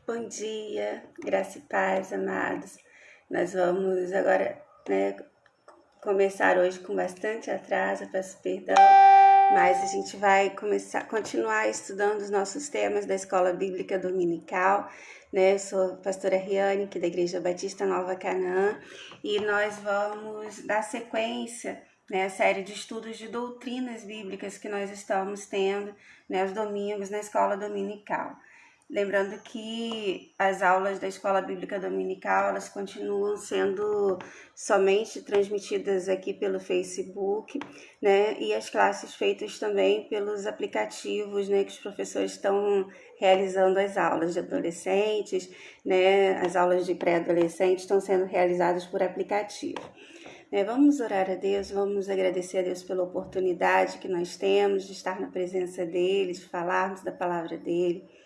Bom dia, graça e paz, amados. Nós vamos agora, começar hoje com bastante atraso, peço perdão, mas a gente vai continuar estudando os nossos temas da Escola Bíblica Dominical. Eu sou a pastora Riane, aqui da Igreja Batista Nova Canaã, e nós vamos dar sequência à série de estudos de doutrinas bíblicas que nós estamos tendo aos domingos na Escola Dominical. Lembrando que as aulas da Escola Bíblica Dominical, elas continuam sendo somente transmitidas aqui pelo Facebook, e as classes feitas também pelos aplicativos, que os professores estão realizando as aulas de adolescentes, as aulas de pré-adolescentes estão sendo realizadas por aplicativo. Vamos orar a Deus, vamos agradecer a Deus pela oportunidade que nós temos de estar na presença dEle, de falarmos da palavra dEle.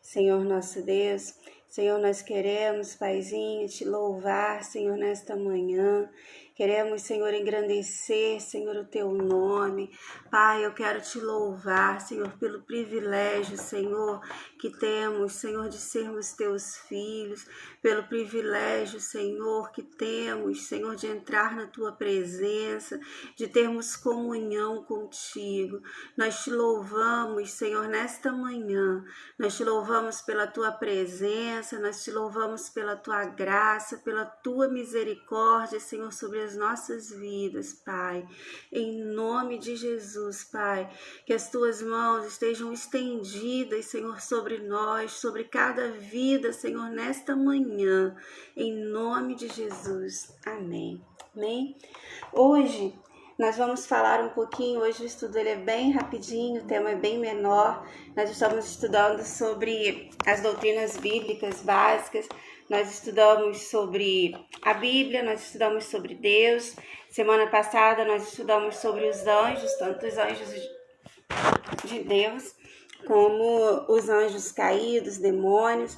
Senhor nosso Deus, Senhor, nós queremos, Paizinho, te louvar, Senhor, nesta manhã. Queremos, Senhor, engrandecer, Senhor, o teu nome. Pai, eu quero te louvar, Senhor, pelo privilégio, Senhor, que temos, Senhor, de sermos teus filhos, pelo privilégio, Senhor, que temos, Senhor, de entrar na tua presença, de termos comunhão contigo. Nós te louvamos, Senhor, nesta manhã. Nós te louvamos pela tua presença, nós te louvamos pela tua graça, pela tua misericórdia, Senhor, sobre as nossas vidas, Pai. Em nome de Jesus, Pai, que as tuas mãos estejam estendidas, Senhor, sobre nós, sobre cada vida, Senhor, nesta manhã. Em nome de Jesus. Amém. Amém? Hoje nós vamos falar um pouquinho, hoje o estudo ele é bem rapidinho, o tema é bem menor. Nós estamos estudando sobre as doutrinas bíblicas básicas, nós estudamos sobre a Bíblia, nós estudamos sobre Deus. Semana passada nós estudamos sobre os anjos, tanto os anjos de Deus como os anjos caídos, demônios,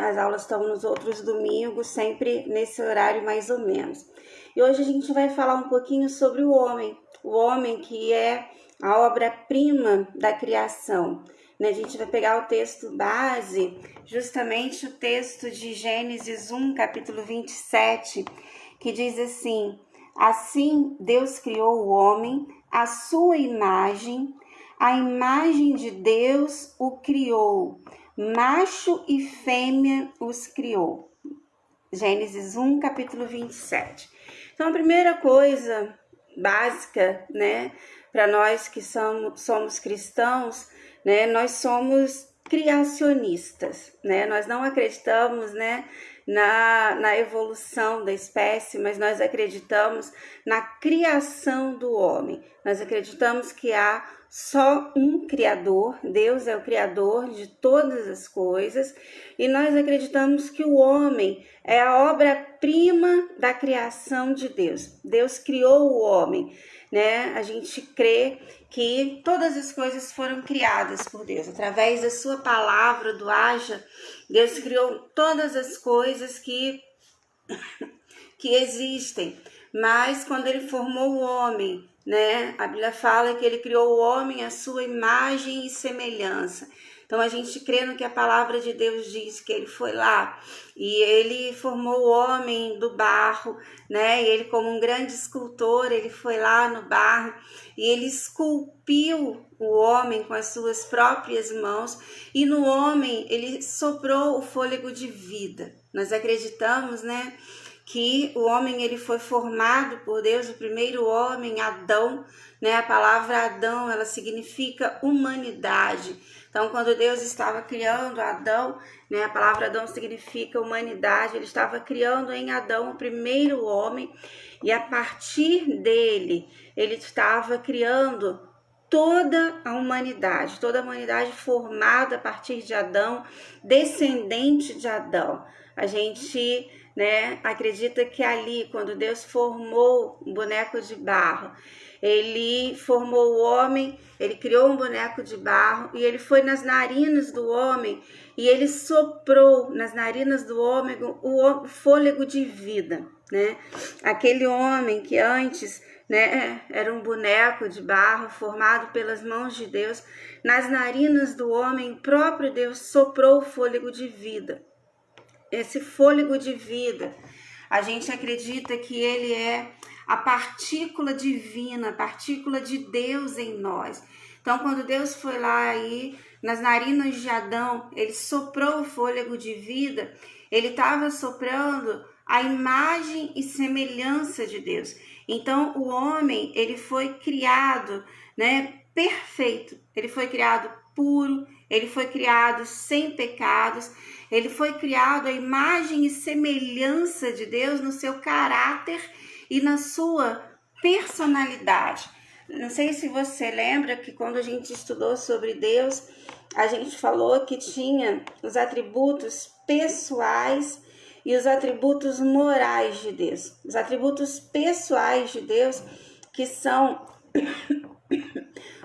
As aulas estão nos outros domingos, sempre nesse horário mais ou menos. E hoje a gente vai falar um pouquinho sobre o homem que é a obra-prima da criação. A gente vai pegar o texto base, justamente o texto de Gênesis 1, capítulo 27, que diz assim: assim Deus criou o homem à sua imagem, a imagem de Deus o criou, macho e fêmea os criou. Gênesis 1, capítulo 27. Então, a primeira coisa básica, para nós que somos cristãos, nós somos criacionistas, Nós não acreditamos, na evolução da espécie, mas nós acreditamos na criação do homem. Nós acreditamos que há só um Criador, Deus é o Criador de todas as coisas, e nós acreditamos que o homem é a obra-prima da criação de Deus. Deus criou o homem, A gente crê que todas as coisas foram criadas por Deus. Através da sua palavra, do haja, Deus criou todas as coisas que existem. Mas quando ele formou o homem, a Bíblia fala que ele criou o homem à sua imagem e semelhança. Então a gente crê no que a palavra de Deus diz, que ele foi lá e ele formou o homem do barro, E ele, como um grande escultor, ele foi lá no barro e ele esculpiu o homem com as suas próprias mãos, e no homem ele soprou o fôlego de vida. Nós acreditamos, que o homem ele foi formado por Deus, o primeiro homem, Adão, A palavra Adão, ela significa humanidade. Então, quando Deus estava criando Adão, a palavra Adão significa humanidade, ele estava criando em Adão o primeiro homem, e a partir dele, ele estava criando toda a humanidade formada a partir de Adão, descendente de Adão. A gente acredita que ali, quando Deus formou um boneco de barro, ele formou o homem, ele criou um boneco de barro e ele foi nas narinas do homem e ele soprou nas narinas do homem o fôlego de vida, Aquele homem que antes né? Era um boneco de barro formado pelas mãos de Deus. Nas narinas do homem, o próprio Deus soprou o fôlego de vida. Esse fôlego de vida, a gente acredita que ele é a partícula divina, a partícula de Deus em nós. Então, quando Deus foi lá aí, nas narinas de Adão, ele soprou o fôlego de vida, ele estava soprando a imagem e semelhança de Deus. Então, o homem, ele foi criado, né, perfeito. Ele foi criado puro, ele foi criado sem pecados, ele foi criado à imagem e semelhança de Deus no seu caráter e na sua personalidade. Não sei se você lembra que quando a gente estudou sobre Deus, a gente falou que tinha os atributos pessoais e os atributos morais de Deus. Os atributos pessoais de Deus, que são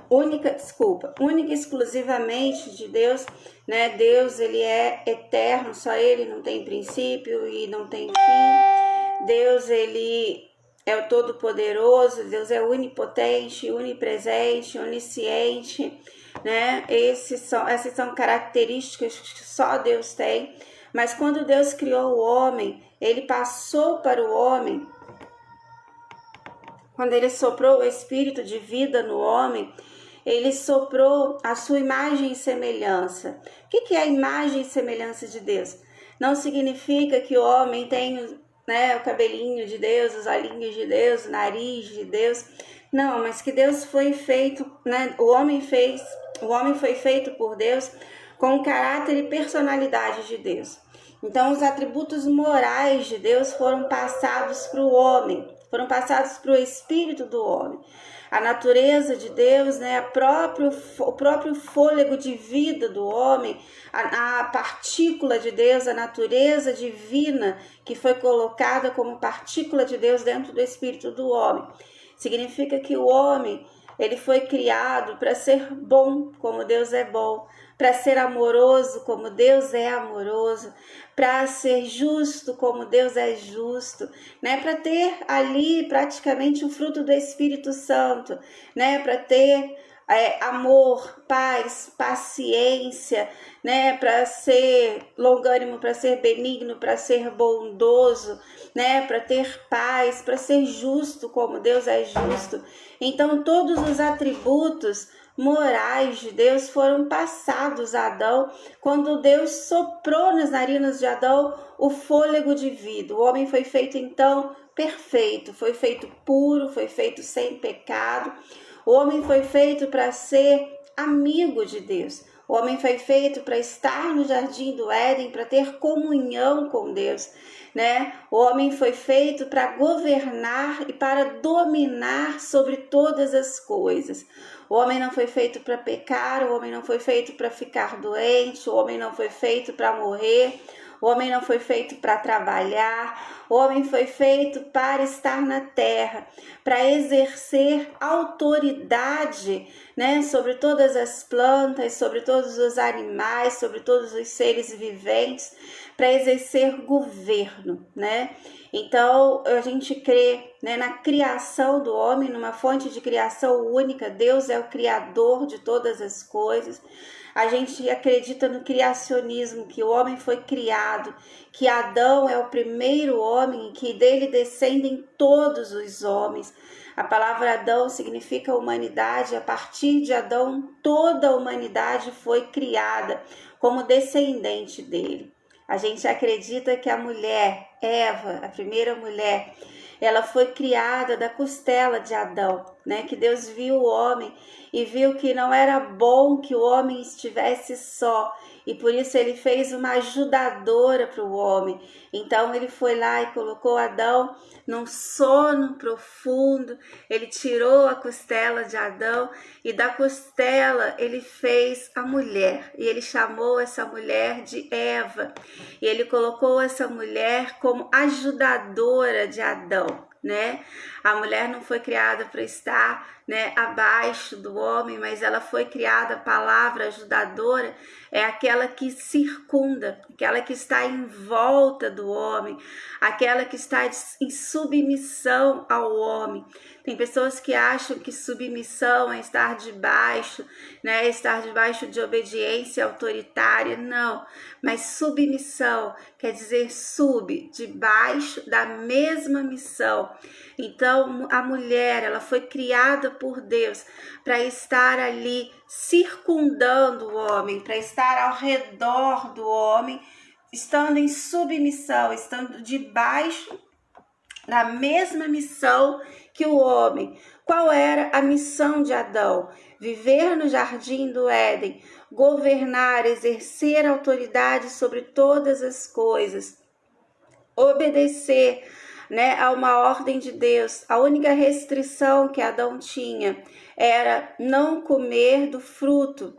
única e exclusivamente de Deus, né? Deus, ele é eterno, só ele não tem princípio e não tem fim. Deus, ele é o Todo-Poderoso, Deus é onipotente, onipresente, onisciente, né? Essas são características que só Deus tem. Mas quando Deus criou o homem, ele passou para o homem, quando ele soprou o espírito de vida no homem, ele soprou a sua imagem e semelhança. O que é a imagem e semelhança de Deus? Não significa que o homem tem, né, o cabelinho de Deus, os olhinhos de Deus, o nariz de Deus. Não, mas que Deus foi feito, né? O homem foi feito por Deus com o caráter e personalidade de Deus. Então, os atributos morais de Deus foram passados para o homem, foram passados para o espírito do homem. A natureza de Deus, né, o próprio fôlego de vida do homem, a partícula de Deus, a natureza divina que foi colocada como partícula de Deus dentro do espírito do homem. Significa que o homem, ele foi criado para ser bom, como Deus é bom, para ser amoroso, como Deus é amoroso, para ser justo, como Deus é justo, né? Para ter ali praticamente o fruto do Espírito Santo, né? Para ter amor, paz, paciência, né? Para ser longânimo, para ser benigno, para ser bondoso, né? Para ter paz, para ser justo, como Deus é justo. Então, todos os atributos morais de Deus foram passados a Adão quando Deus soprou nas narinas de Adão o fôlego de vida. O homem foi feito então perfeito, foi feito puro, foi feito sem pecado. O homem foi feito para ser amigo de Deus. O homem foi feito para estar no jardim do Éden, para ter comunhão com Deus, né? O homem foi feito para governar e para dominar sobre todas as coisas. O homem não foi feito para pecar, o homem não foi feito para ficar doente, o homem não foi feito para morrer, o homem não foi feito para trabalhar, o homem foi feito para estar na terra, para exercer autoridade, né, sobre todas as plantas, sobre todos os animais, sobre todos os seres viventes, para exercer governo, né? Então, a gente crê, né, na criação do homem, numa fonte de criação única. Deus é o criador de todas as coisas. A gente acredita no criacionismo, que o homem foi criado, que Adão é o primeiro homem, que dele descendem todos os homens. A palavra Adão significa humanidade. A partir de Adão, toda a humanidade foi criada como descendente dele. A gente acredita que a mulher, Eva, a primeira mulher, ela foi criada da costela de Adão, né? Que Deus viu o homem e viu que não era bom que o homem estivesse só, e por isso ele fez uma ajudadora para o homem. Então ele foi lá e colocou Adão num sono profundo, ele tirou a costela de Adão e da costela ele fez a mulher, e ele chamou essa mulher de Eva, e ele colocou essa mulher como ajudadora de Adão, né? A mulher não foi criada para estar, né, abaixo do homem, mas ela foi criada, a palavra ajudadora é aquela que circunda, aquela que está em volta do homem, aquela que está em submissão ao homem. Tem pessoas que acham que submissão é estar debaixo, né, estar debaixo de obediência autoritária. Não, mas submissão quer dizer debaixo da mesma missão. Então, a mulher, ela foi criada por Deus para estar ali circundando o homem, para estar ao redor do homem, estando em submissão, estando debaixo da mesma missão que o homem. Qual era a missão de Adão? Viver no jardim do Éden, governar, exercer autoridade sobre todas as coisas, obedecer, né, a uma ordem de Deus. A única restrição que Adão tinha era não comer do fruto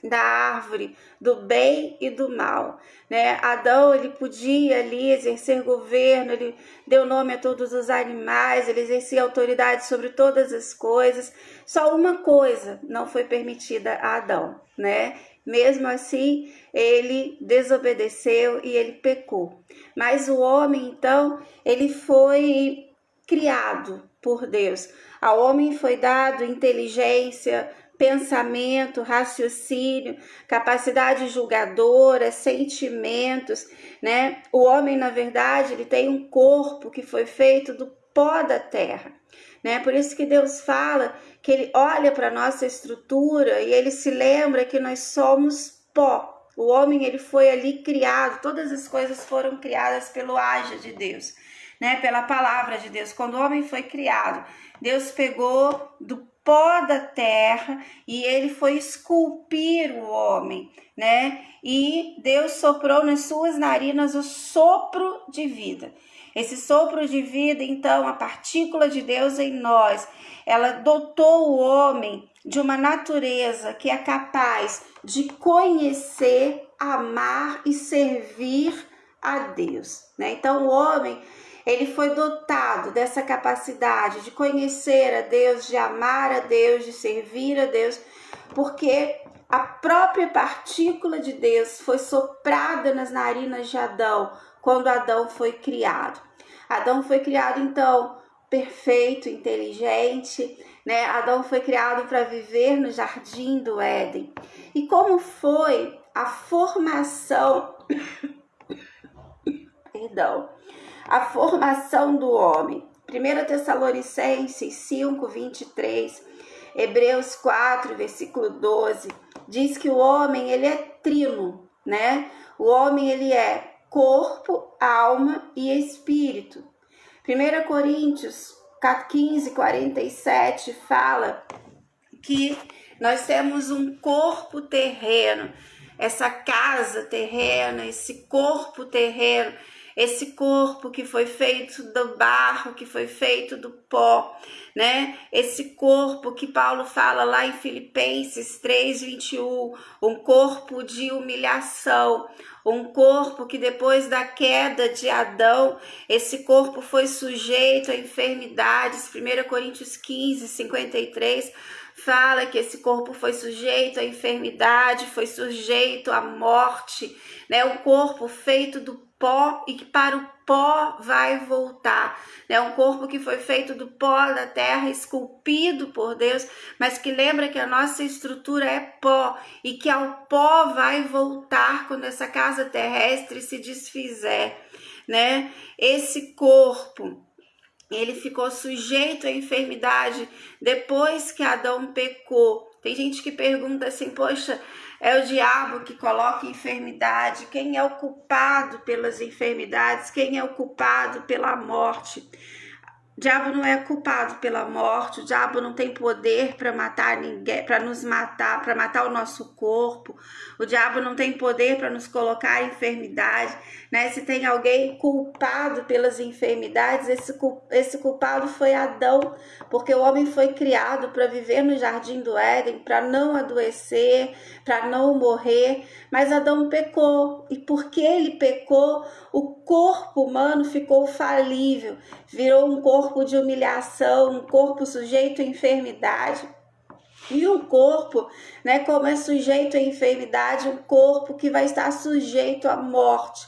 da árvore do bem e do mal, né? Adão, ele podia ali exercer governo, ele deu nome a todos os animais, ele exercia autoridade sobre todas as coisas. Só uma coisa não foi permitida a Adão, né? Mesmo assim, ele desobedeceu e ele pecou. Mas o homem, então, ele foi criado por Deus. Ao homem foi dado inteligência, pensamento, raciocínio, capacidade julgadora, sentimentos, né? O homem, na verdade, ele tem um corpo que foi feito do pó da terra, né? Por isso que Deus fala que ele olha para a nossa estrutura e ele se lembra que nós somos pó. O homem, ele foi ali criado, todas as coisas foram criadas pelo haja de Deus, né? Pela palavra de Deus. Quando o homem foi criado, Deus pegou do pó da terra e ele foi esculpir o homem, né? E Deus soprou nas suas narinas o sopro de vida. Esse sopro de vida, então, a partícula de Deus em nós, ela dotou o homem de uma natureza que é capaz de conhecer, amar e servir a Deus, né? Então, o homem, ele foi dotado dessa capacidade de conhecer a Deus, de amar a Deus, de servir a Deus, porque a própria partícula de Deus foi soprada nas narinas de Adão, quando Adão foi criado. Adão foi criado, então, perfeito, inteligente, né? Adão foi criado para viver no jardim do Éden. E como foi a formação, a formação do homem? 1 Tessalonicenses 5, 23, Hebreus 4, versículo 12, diz que o homem, ele é trino, né? O homem, ele é corpo, alma e espírito. 1 Coríntios 15, 47 fala que nós temos um corpo terreno, essa casa terrena, esse corpo terreno, esse corpo que foi feito do barro, que foi feito do pó, né? Esse corpo que Paulo fala lá em Filipenses 3:21, um corpo de humilhação, um corpo que depois da queda de Adão, esse corpo foi sujeito a enfermidades. 1 Coríntios 15, 53 fala que esse corpo foi sujeito à enfermidade, foi sujeito à morte, né? Um corpo feito do pó e que para o pó vai voltar, né? Um corpo que foi feito do pó da terra, esculpido por Deus, mas que lembra que a nossa estrutura é pó e que ao pó vai voltar quando essa casa terrestre se desfizer, né? Esse corpo, ele ficou sujeito à enfermidade depois que Adão pecou. Tem gente que pergunta assim, poxa, é o diabo que coloca enfermidade? Quem é o culpado pelas enfermidades? Quem é o culpado pela morte? O diabo não é culpado pela morte, o diabo não tem poder para matar ninguém, para nos matar, para matar o nosso corpo. O diabo não tem poder para nos colocar em enfermidade, né? Se tem alguém culpado pelas enfermidades, esse culpado foi Adão, porque o homem foi criado para viver no jardim do Éden, para não adoecer, para não morrer, mas Adão pecou, e porque ele pecou, o corpo humano ficou falível, virou um corpo corpo de humilhação, um corpo sujeito à enfermidade. E um corpo, né, como é sujeito à enfermidade, um corpo que vai estar sujeito à morte.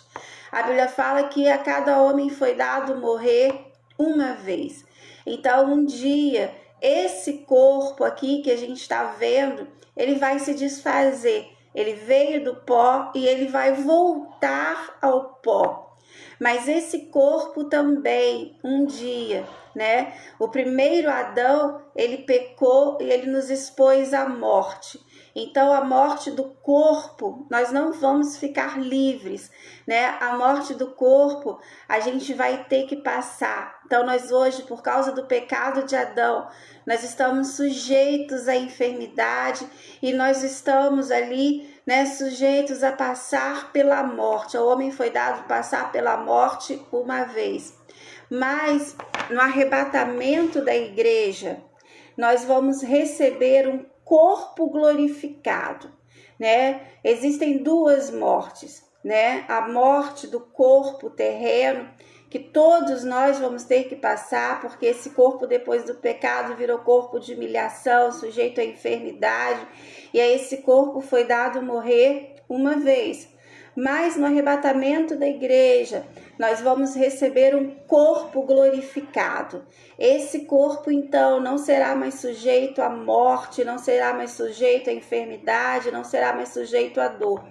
A Bíblia fala que a cada homem foi dado morrer uma vez. Então, um dia, esse corpo aqui que a gente está vendo, ele vai se desfazer. Ele veio do pó e ele vai voltar ao pó. Mas esse corpo também, um dia, né? O primeiro Adão, ele pecou e ele nos expôs à morte. Então, a morte do corpo, nós não vamos ficar livres, né? A morte do corpo, a gente vai ter que passar. Então, nós hoje, por causa do pecado de Adão, nós estamos sujeitos à enfermidade e nós estamos ali, né, sujeitos a passar pela morte. O homem foi dado passar pela morte uma vez. Mas, no arrebatamento da igreja, nós vamos receber um corpo glorificado, né? Existem duas mortes, né? A morte do corpo terreno, que todos nós vamos ter que passar, porque esse corpo depois do pecado virou corpo de humilhação, sujeito à enfermidade, e a esse corpo foi dado morrer uma vez. Mas no arrebatamento da igreja, nós vamos receber um corpo glorificado. Esse corpo, então, não será mais sujeito à morte, não será mais sujeito à enfermidade, não será mais sujeito à dor.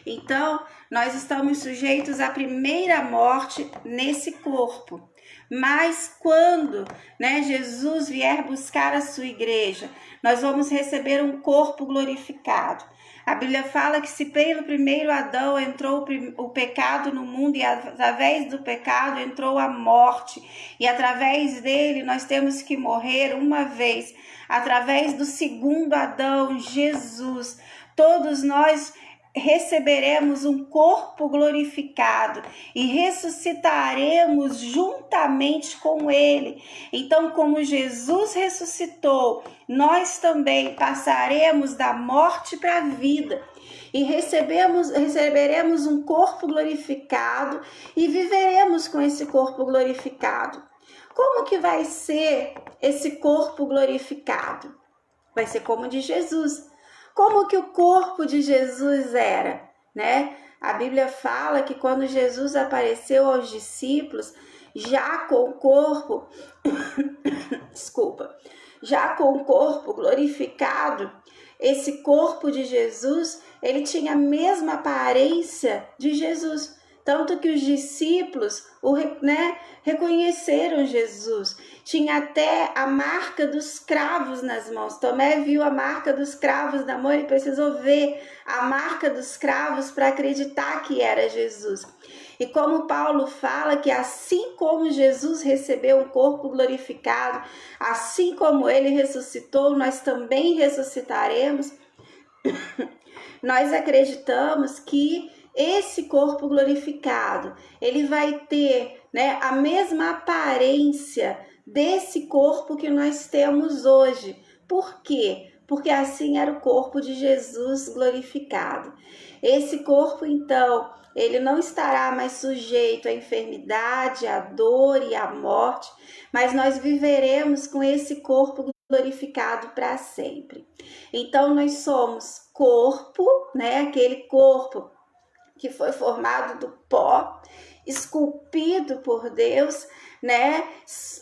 Então, nós estamos sujeitos à primeira morte nesse corpo. Mas quando, né, Jesus vier buscar a sua igreja, nós vamos receber um corpo glorificado. A Bíblia fala que se pelo primeiro Adão entrou o pecado no mundo e através do pecado entrou a morte. E através dele nós temos que morrer uma vez. Através do segundo Adão, Jesus, todos nós receberemos um corpo glorificado e ressuscitaremos juntamente com ele. Então, como Jesus ressuscitou, nós também passaremos da morte para a vida e receberemos um corpo glorificado e viveremos com esse corpo glorificado. Como que vai ser esse corpo glorificado? Vai ser como o de Jesus. Como que o corpo de Jesus era, né? A Bíblia fala que quando Jesus apareceu aos discípulos, já com o corpo, já com o corpo glorificado, esse corpo de Jesus, ele tinha a mesma aparência de Jesus. Tanto que os discípulos reconheceram Jesus. Tinha até a marca dos cravos nas mãos. Tomé viu a marca dos cravos na mão, ele precisou ver a marca dos cravos para acreditar que era Jesus. E como Paulo fala que assim como Jesus recebeu um corpo glorificado, assim como ele ressuscitou, nós também ressuscitaremos. Nós acreditamos que esse corpo glorificado, ele vai ter, né, a mesma aparência desse corpo que nós temos hoje. Por quê? Porque assim era o corpo de Jesus glorificado. Esse corpo, então, ele não estará mais sujeito à enfermidade, à dor e à morte, mas nós viveremos com esse corpo glorificado para sempre. Então, nós somos corpo, né, aquele corpo que foi formado do pó, esculpido por Deus, né?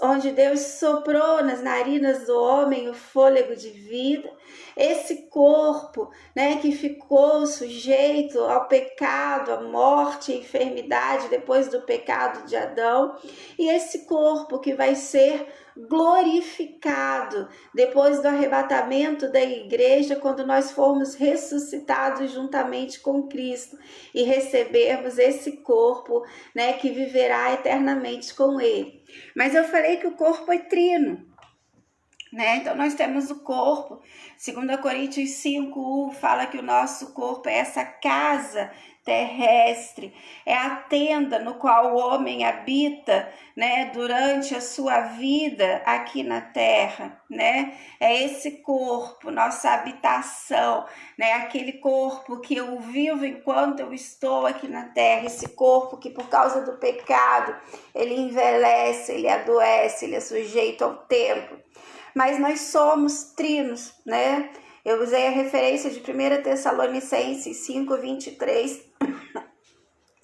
Onde Deus soprou nas narinas do homem o fôlego de vida. Esse corpo, né, que ficou sujeito ao pecado, à morte, à enfermidade depois do pecado de Adão. E esse corpo que vai ser glorificado depois do arrebatamento da igreja, quando nós formos ressuscitados juntamente com Cristo e recebermos esse corpo, né, que viverá eternamente com ele. Mas eu falei que o corpo é trino, né? Então nós temos o corpo. 2 Coríntios 5 fala que o nosso corpo é essa casa terrestre, é a tenda no qual o homem habita, né, durante a sua vida aqui na terra, né? É esse corpo, nossa habitação, né? Aquele corpo que eu vivo enquanto eu estou aqui na terra, esse corpo que por causa do pecado, ele envelhece, ele adoece, ele é sujeito ao tempo. Mas nós somos trinos, né? Eu usei a referência de 1 Tessalonicenses 5:23,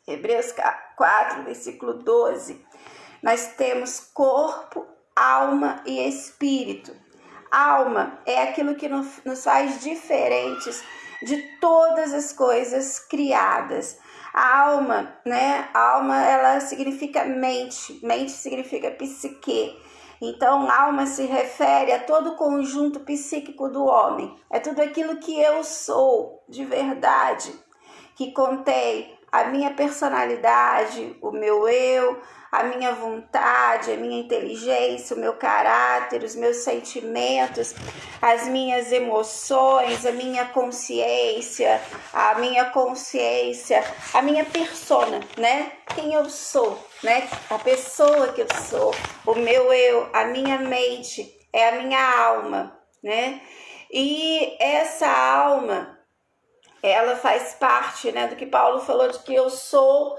Hebreus 4, versículo 12. Nós temos corpo, alma e espírito. Alma é aquilo que nos faz diferentes de todas as coisas criadas. A alma, né? A alma, ela significa mente. Mente significa psique. Então, alma se refere a todo o conjunto psíquico do homem. É tudo aquilo que eu sou de verdade, que contém a minha personalidade, o meu eu, a minha vontade, a minha inteligência, o meu caráter, os meus sentimentos, as minhas emoções, a minha consciência, a minha persona, né? Quem eu sou, né? A pessoa que eu sou, o meu eu, a minha mente, é a minha alma, né? E essa alma, ela faz parte, né, do que Paulo falou de que eu sou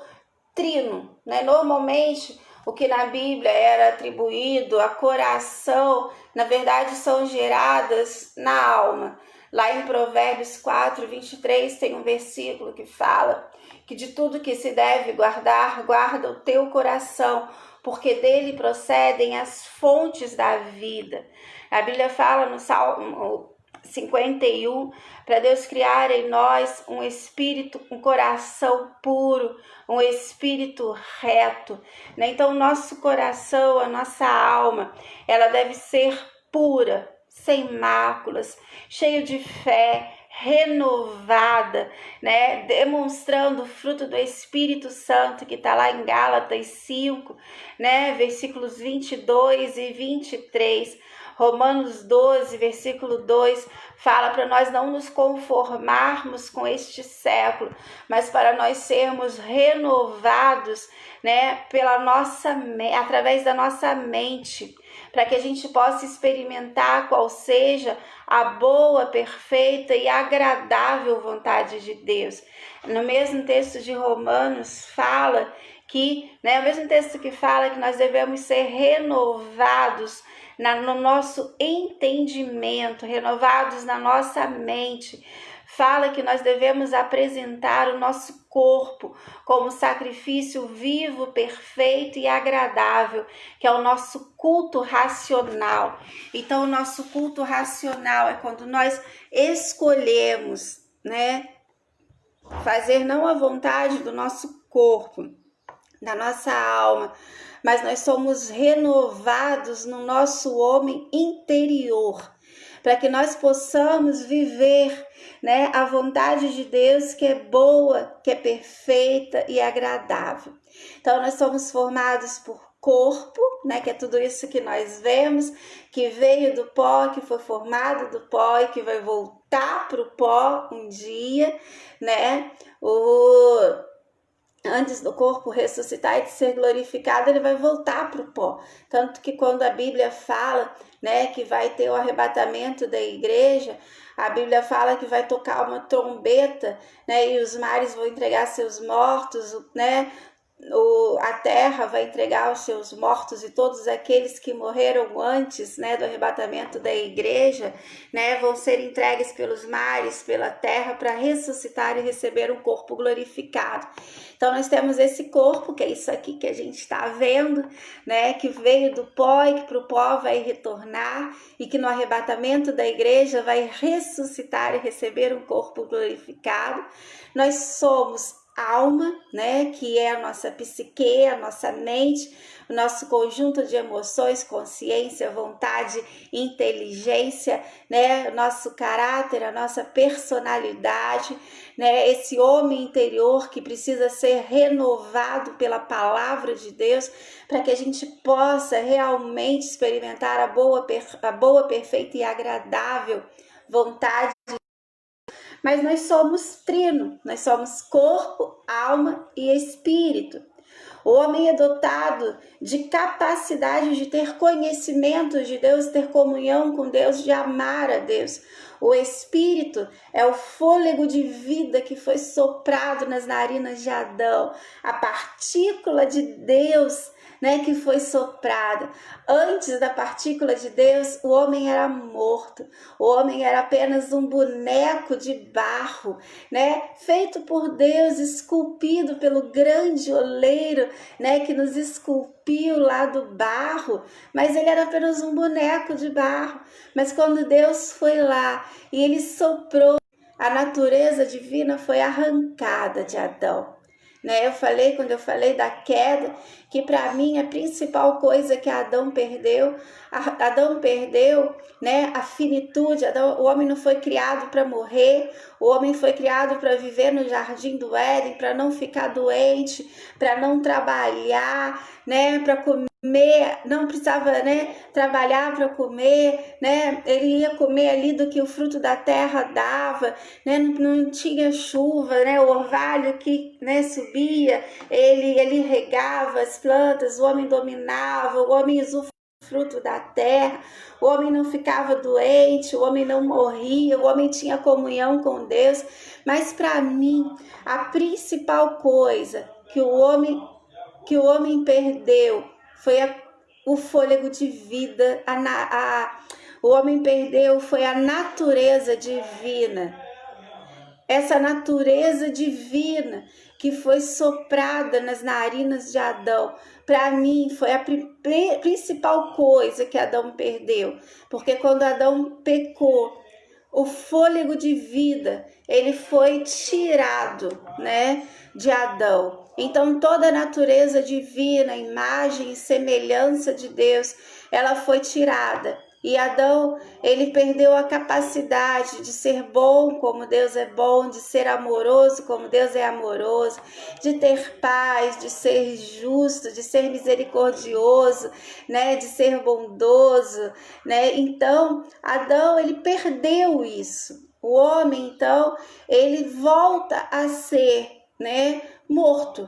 trino, né? Normalmente, o que na Bíblia era atribuído a coração, na verdade, são geradas na alma. Lá em Provérbios 4:23 tem um versículo que fala que de tudo que se deve guardar, guarda o teu coração, porque dele procedem as fontes da vida. A Bíblia fala no Salmo 51, para Deus criar em nós um espírito, um coração puro, um espírito reto, né? Então, o nosso coração, a nossa alma, ela deve ser pura, sem máculas, cheio de fé, renovada, né? Demonstrando o fruto do Espírito Santo, que está lá em Gálatas 5, né? Versículos 22 e 23. Romanos 12, versículo 2, fala para nós não nos conformarmos com este século, mas para nós sermos renovados, né, através da nossa mente, para que a gente possa experimentar qual seja a boa, perfeita e agradável vontade de Deus. No mesmo texto de Romanos fala que, né, o mesmo texto que fala que nós devemos ser renovados no nosso entendimento, renovados na nossa mente. Fala que nós devemos apresentar o nosso corpo como sacrifício vivo, perfeito e agradável, que é o nosso culto racional. Então, o nosso culto racional é quando nós escolhemos, né, fazer não a vontade do nosso corpo, da nossa alma, mas nós somos renovados no nosso homem interior, para que nós possamos viver, né, a vontade de Deus, que é boa, que é perfeita e agradável. Então, nós somos formados por corpo, né, que é tudo isso que nós vemos, que veio do pó, que foi formado do pó e que vai voltar para o pó um dia, né? Antes do corpo ressuscitar e de ser glorificado, ele vai voltar para o pó. Tanto que quando a Bíblia fala, né, que vai ter o arrebatamento da igreja, a Bíblia fala que vai tocar uma trombeta, né, e os mares vão entregar seus mortos, né, a terra vai entregar os seus mortos, e todos aqueles que morreram antes, né, do arrebatamento da igreja, né, vão ser entregues pelos mares, pela terra, para ressuscitar e receber um corpo glorificado. Então, nós temos esse corpo, que é isso aqui que a gente está vendo, né, que veio do pó e que para o pó vai retornar, e que no arrebatamento da igreja vai ressuscitar e receber um corpo glorificado. Nós somos alma, né, que é a nossa psique, a nossa mente, o nosso conjunto de emoções, consciência, vontade, inteligência, né, o nosso caráter, a nossa personalidade, né, esse homem interior que precisa ser renovado pela palavra de Deus, para que a gente possa realmente experimentar a boa, perfeita e agradável vontade. Mas nós somos trino, nós somos corpo, alma e espírito. O homem é dotado de capacidade de ter conhecimento de Deus, ter comunhão com Deus, de amar a Deus. O espírito é o fôlego de vida que foi soprado nas narinas de Adão, a partícula de Deus, né, que foi soprada. Antes da partícula de Deus, o homem era morto. O homem era apenas um boneco de barro, né, feito por Deus, esculpido pelo grande oleiro, né, que nos esculpiu lá do barro, mas ele era apenas um boneco de barro. Mas quando Deus foi lá e ele soprou, a natureza divina foi arrancada de Adão. Né? Quando eu falei da queda, que para mim a principal coisa que Adão perdeu, né, a finitude. O homem não foi criado para morrer, o homem foi criado para viver no jardim do Éden, para não ficar doente, para não trabalhar, né, para comer, não precisava, né, trabalhar para comer, né, ele ia comer ali do que o fruto da terra dava, né, não tinha chuva, né, o orvalho que, né, subia, ele regava as plantas, o homem dominava, o homem usufruía fruto da terra, o homem não ficava doente, o homem não morria, o homem tinha comunhão com Deus. Mas para mim, a principal coisa que o homem perdeu foi o fôlego de vida, o homem perdeu foi a natureza divina. Essa natureza divina que foi soprada nas narinas de Adão, para mim foi a principal coisa que Adão perdeu, porque quando Adão pecou, o fôlego de vida, ele foi tirado, né, de Adão. Então toda a natureza divina, imagem e semelhança de Deus, ela foi tirada. E Adão, ele perdeu a capacidade de ser bom como Deus é bom, de ser amoroso como Deus é amoroso, de ter paz, de ser justo, de ser misericordioso, né, de ser bondoso, né? Então, Adão, ele perdeu isso. O homem, então, ele volta a ser, né, morto.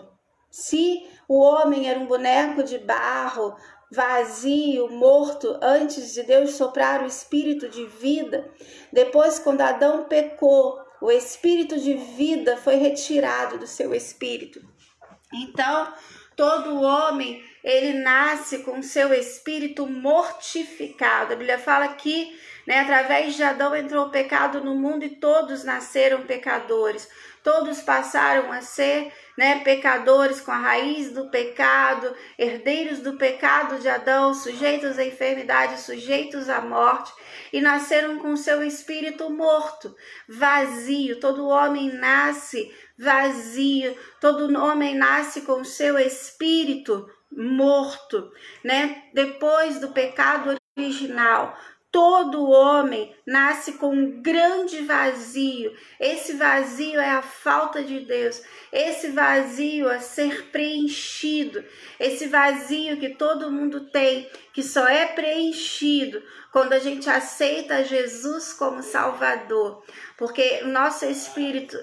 Se o homem era um boneco de barro, vazio, morto, antes de Deus soprar o espírito de vida, depois, quando Adão pecou, o espírito de vida foi retirado do seu espírito. Então, todo homem, ele nasce com seu espírito mortificado. A Bíblia fala que, né, através de Adão entrou o pecado no mundo e todos nasceram pecadores. Todos passaram a ser, né, pecadores com a raiz do pecado, herdeiros do pecado de Adão, sujeitos à enfermidade, sujeitos à morte, e nasceram com seu espírito morto, vazio. Todo homem nasce vazio, todo homem nasce com seu espírito morto, né? Depois do pecado original, todo homem nasce com um grande vazio. Esse vazio é a falta de Deus. Esse vazio a ser preenchido. Esse vazio que todo mundo tem, que só é preenchido quando a gente aceita Jesus como Salvador. Porque o nosso espírito,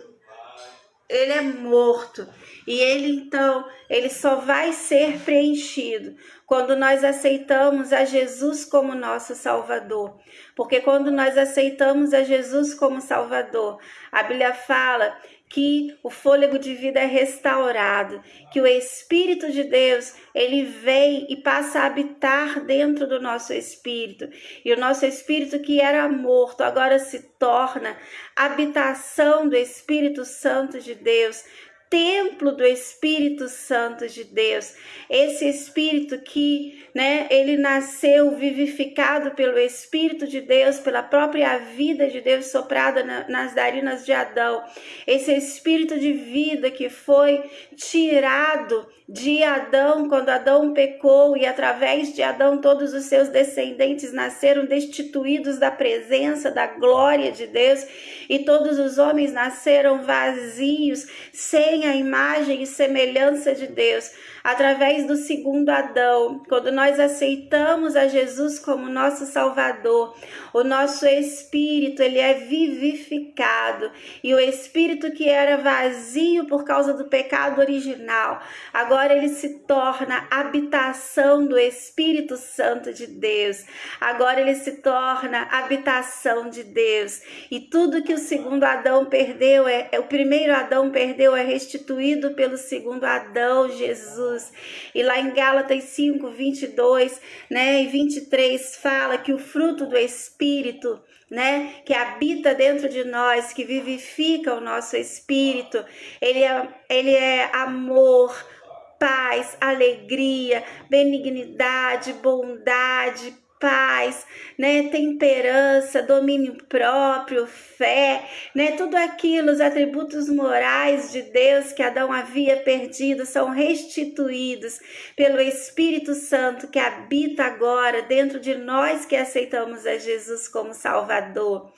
ele é morto. E ele só vai ser preenchido quando nós aceitamos a Jesus como nosso Salvador. Porque quando nós aceitamos a Jesus como Salvador, a Bíblia fala que o fôlego de vida é restaurado, que o Espírito de Deus, ele vem e passa a habitar dentro do nosso espírito. E o nosso espírito que era morto, agora se torna habitação do Espírito Santo de Deus, templo do Espírito Santo de Deus. Esse Espírito que, ele nasceu vivificado pelo Espírito de Deus, pela própria vida de Deus soprada nas narinas de Adão. Esse Espírito de vida que foi tirado de Adão quando Adão pecou, e através de Adão todos os seus descendentes nasceram destituídos da presença, da glória de Deus, e todos os homens nasceram vazios, sem a imagem e semelhança de Deus. Através do segundo Adão, quando nós aceitamos a Jesus como nosso Salvador, o nosso espírito, ele é vivificado, e o espírito que era vazio por causa do pecado original, agora ele se torna habitação do Espírito Santo de Deus. Agora ele se torna habitação de Deus, e tudo que o segundo Adão perdeu, o primeiro Adão perdeu, é restituído pelo segundo Adão, Jesus. E lá em Gálatas 5, 22, e 23 fala que o fruto do Espírito, que habita dentro de nós, que vivifica o nosso espírito, ele é amor, paz, alegria, benignidade, bondade, paz, temperança, domínio próprio, fé, tudo aquilo, os atributos morais de Deus que Adão havia perdido, são restituídos pelo Espírito Santo que habita agora dentro de nós que aceitamos a Jesus como Salvador.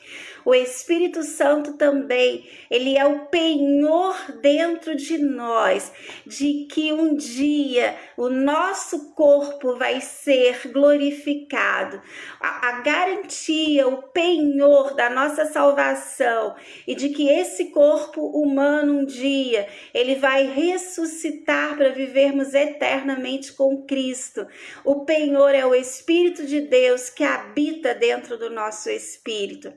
O Espírito Santo também, ele é o penhor dentro de nós, de que um dia o nosso corpo vai ser glorificado. A garantia, o penhor da nossa salvação, e de que esse corpo humano um dia, ele vai ressuscitar para vivermos eternamente com Cristo. O penhor é o Espírito de Deus que habita dentro do nosso espírito.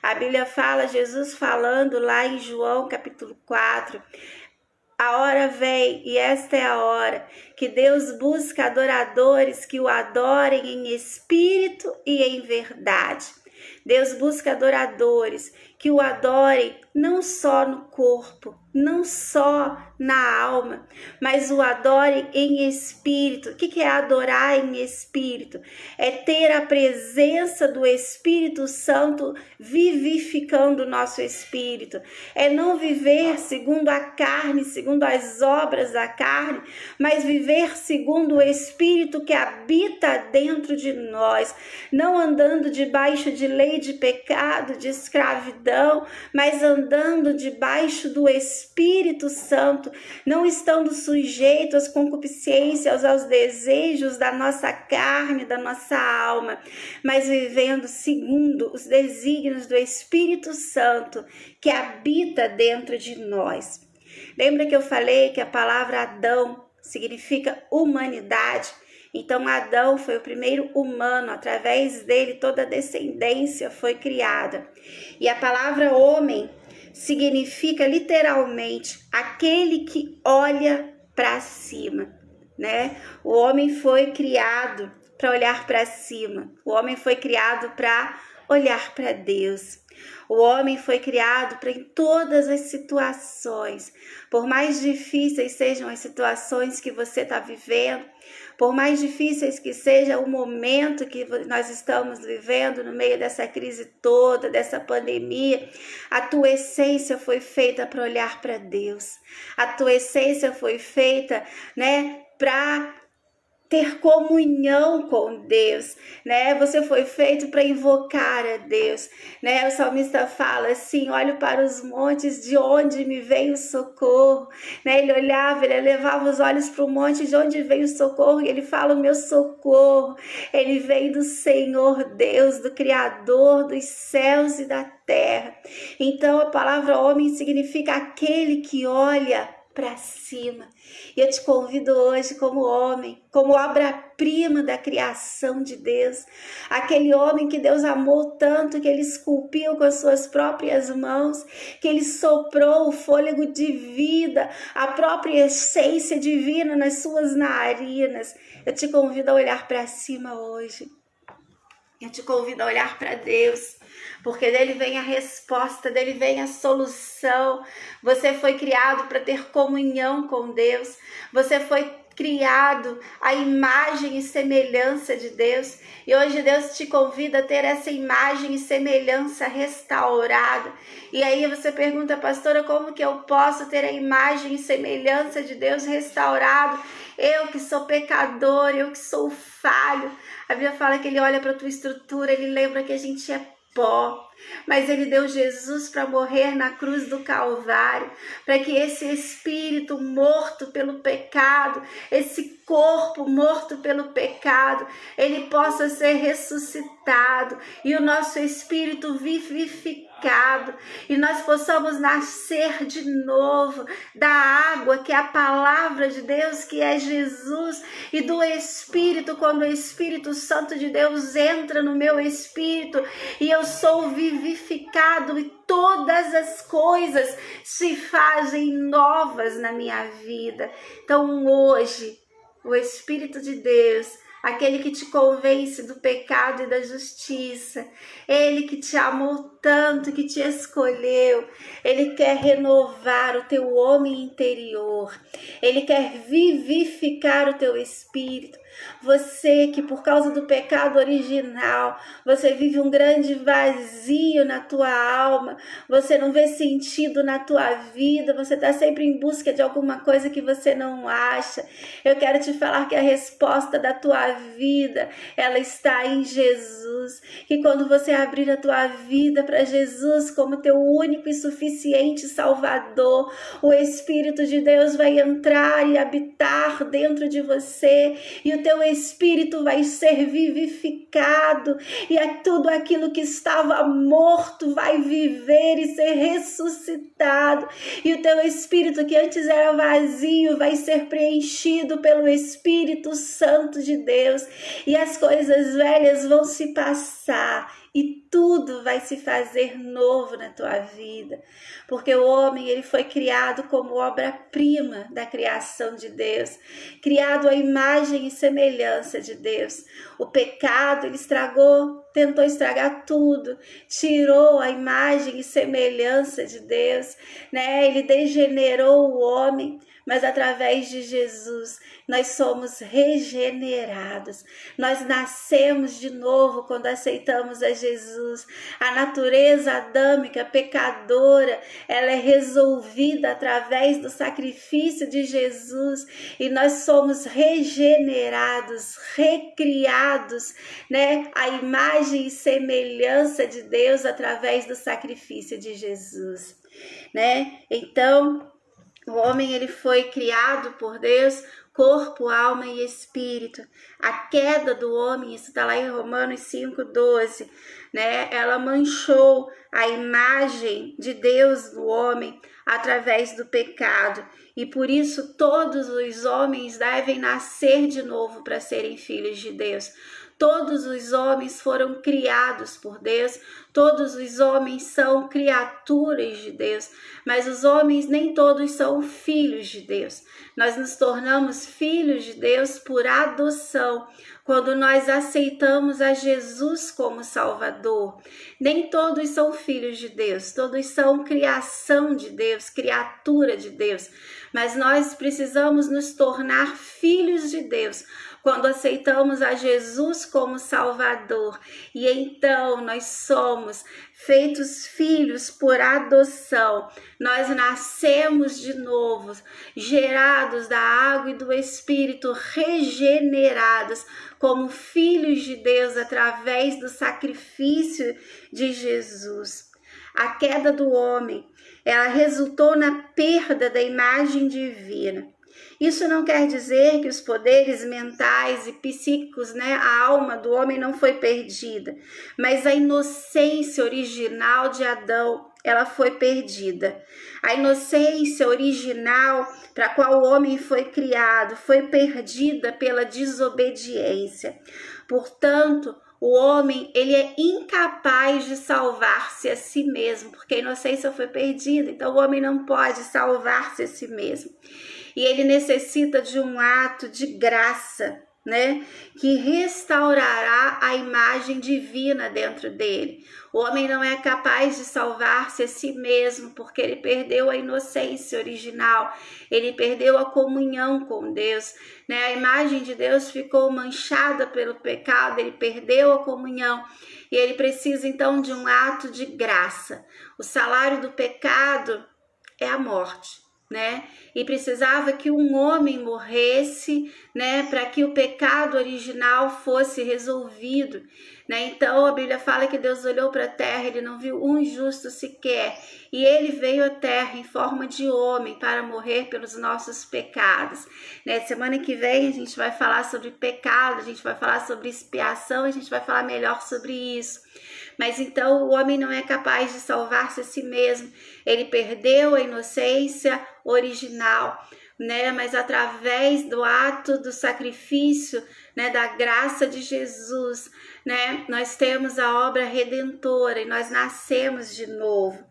A Bíblia fala, Jesus falando lá em João capítulo 4, a hora vem, e esta é a hora, que Deus busca adoradores que o adorem em espírito e em verdade. Deus busca adoradores que o adorem não só no corpo, não só na alma, mas o adorem em espírito. O que é adorar em espírito? É ter a presença do Espírito Santo vivificando o nosso espírito. É não viver segundo a carne, segundo as obras da carne, mas viver segundo o Espírito que habita dentro de nós, não andando debaixo de lei de pecado, de escravidão, mas andando debaixo do Espírito Santo, não estando sujeito às concupiscências, aos desejos da nossa carne, da nossa alma, mas vivendo segundo os desígnios do Espírito Santo que habita dentro de nós. Lembra que eu falei que a palavra Adão significa humanidade? Então Adão foi o primeiro humano, através dele toda a descendência foi criada. E a palavra homem significa literalmente aquele que olha para cima, O homem foi criado para olhar para cima. O homem foi criado para olhar para Deus. O homem foi criado para, em todas as situações, por mais difíceis sejam as situações que você está vivendo, por mais difíceis que seja o momento que nós estamos vivendo no meio dessa crise toda, dessa pandemia, a tua essência foi feita para olhar para Deus. A tua essência foi feita, para ter comunhão com Deus, Você foi feito para invocar a Deus, O salmista fala assim: olho para os montes, de onde me veio o socorro, Ele olhava, ele levava os olhos para o monte, de onde veio o socorro, e ele fala: o meu socorro, ele vem do Senhor Deus, do Criador dos céus e da terra. Então a palavra homem significa aquele que olha para cima. E eu te convido hoje como homem, como obra-prima da criação de Deus, aquele homem que Deus amou tanto que ele esculpiu com as suas próprias mãos, que ele soprou o fôlego de vida, a própria essência divina nas suas narinas. Eu te convido a olhar para cima hoje. Eu te convido a olhar para Deus, porque dele vem a resposta, dele vem a solução. Você foi criado para ter comunhão com Deus, você foi criado à imagem e semelhança de Deus, e hoje Deus te convida a ter essa imagem e semelhança restaurada. E aí você pergunta, pastora, como que eu posso ter a imagem e semelhança de Deus restaurado? Eu que sou pecador, eu que sou falho. A Bíblia fala que ele olha para a tua estrutura, ele lembra que a gente é pó, mas ele deu Jesus para morrer na cruz do Calvário, para que esse espírito morto pelo pecado, esse corpo morto pelo pecado, ele possa ser ressuscitado e o nosso espírito vivificado, e nós possamos nascer de novo da água, que é a palavra de Deus, que é Jesus, e do Espírito, quando o Espírito Santo de Deus entra no meu espírito e eu sou vivificado, e todas as coisas se fazem novas na minha vida. Então hoje, o Espírito de Deus, aquele que te convence do pecado e da justiça, ele que te amou tanto, que te escolheu, ele quer renovar o teu homem interior, ele quer vivificar o teu espírito. Você que por causa do pecado original, você vive um grande vazio na tua alma, você não vê sentido na tua vida, você está sempre em busca de alguma coisa que você não acha. Eu quero te falar que a resposta da tua vida, ela está em Jesus, que quando você abrir a tua vida para Jesus como teu único e suficiente Salvador, o Espírito de Deus vai entrar e habitar dentro de você, e o teu espírito vai ser vivificado, e tudo aquilo que estava morto vai viver e ser ressuscitado, e o teu espírito que antes era vazio vai ser preenchido pelo Espírito Santo de Deus, e as coisas velhas vão se passar e tudo vai se fazer novo na tua vida, porque o homem, ele foi criado como obra-prima da criação de Deus, criado à imagem e semelhança de Deus. O pecado, ele tentou estragar tudo, tirou a imagem e semelhança de Deus, né? Ele degenerou o homem, mas através de Jesus nós somos regenerados, nós nascemos de novo quando aceitamos a Jesus. A natureza adâmica, pecadora, ela é resolvida através do sacrifício de Jesus, e nós somos regenerados, recriados, né? A imagem e semelhança de Deus através do sacrifício de Jesus, né? Então, o homem, ele foi criado por Deus, corpo, alma e espírito. A queda do homem, isso está lá em Romanos 5:12, né? Ela manchou a imagem de Deus no homem através do pecado, e por isso todos os homens devem nascer de novo para serem filhos de Deus. Todos os homens foram criados por Deus, todos os homens são criaturas de Deus, mas os homens nem todos são filhos de Deus. Nós nos tornamos filhos de Deus por adoção, quando nós aceitamos a Jesus como Salvador. Nem todos são filhos de Deus, todos são criação de Deus, criatura de Deus, mas nós precisamos nos tornar filhos de Deus quando aceitamos a Jesus como Salvador, e então nós somos feitos filhos por adoção. Nós nascemos de novo, gerados da água e do Espírito, regenerados como filhos de Deus através do sacrifício de Jesus. A queda do homem, ela resultou na perda da imagem divina. Isso não quer dizer que os poderes mentais e psíquicos, né, a alma do homem não foi perdida, mas a inocência original de Adão, ela foi perdida. A inocência original para a qual o homem foi criado foi perdida pela desobediência. Portanto, o homem, ele é incapaz de salvar-se a si mesmo, porque a inocência foi perdida, então o homem não pode salvar-se a si mesmo. E ele necessita de um ato de graça, né, que restaurará a imagem divina dentro dele. O homem não é capaz de salvar-se a si mesmo, porque ele perdeu a inocência original, ele perdeu a comunhão com Deus, né? A imagem de Deus ficou manchada pelo pecado, ele perdeu a comunhão e ele precisa então de um ato de graça. O salário do pecado é a morte, né? E precisava que um homem morresse, né, para que o pecado original fosse resolvido, né? Então a Bíblia fala que Deus olhou para a terra, ele não viu um justo sequer, e ele veio à terra em forma de homem para morrer pelos nossos pecados, né? Semana que vem a gente vai falar sobre pecado, a gente vai falar sobre expiação, a gente vai falar melhor sobre isso. Mas então o homem não é capaz de salvar-se a si mesmo, ele perdeu a inocência original, né? Mas através do ato do sacrifício, né, da graça de Jesus, né, nós temos a obra redentora e nós nascemos de novo.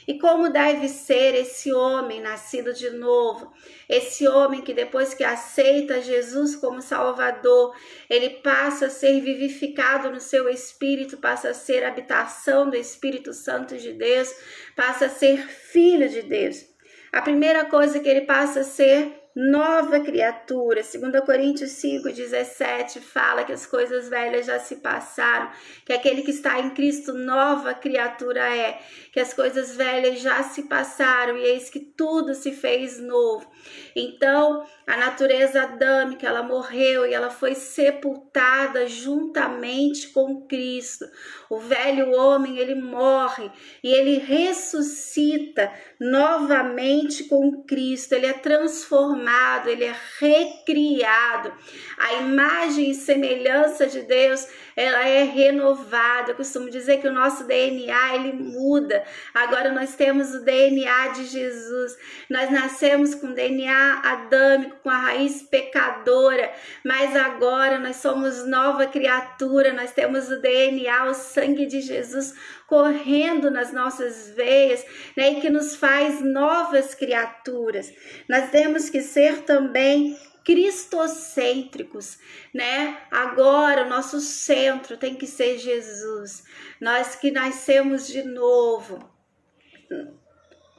E como deve ser esse homem nascido de novo? Esse homem que depois que aceita Jesus como Salvador, ele passa a ser vivificado no seu espírito, passa a ser habitação do Espírito Santo de Deus, passa a ser filho de Deus. A primeira coisa que ele passa a ser nova criatura. 2 Coríntios 5:17 fala que as coisas velhas já se passaram, que aquele que está em Cristo nova criatura é, que as coisas velhas já se passaram e eis que tudo se fez novo. Então, a natureza adâmica, ela morreu e ela foi sepultada juntamente com Cristo. O velho homem, ele morre e ele ressuscita novamente com Cristo. Ele é transformado, ele é recriado. A imagem e semelhança de Deus, ela é renovada. Eu costumo dizer que o nosso DNA, ele muda. Agora nós temos o DNA de Jesus. Nós nascemos com DNA adâmico, com a raiz pecadora, mas agora nós somos nova criatura. Nós temos o DNA, o sangue de Jesus correndo nas nossas veias, né, e que nos faz novas criaturas. Nós temos que ser também cristocêntricos, né? Agora o nosso centro tem que ser Jesus. Nós que nascemos de novo,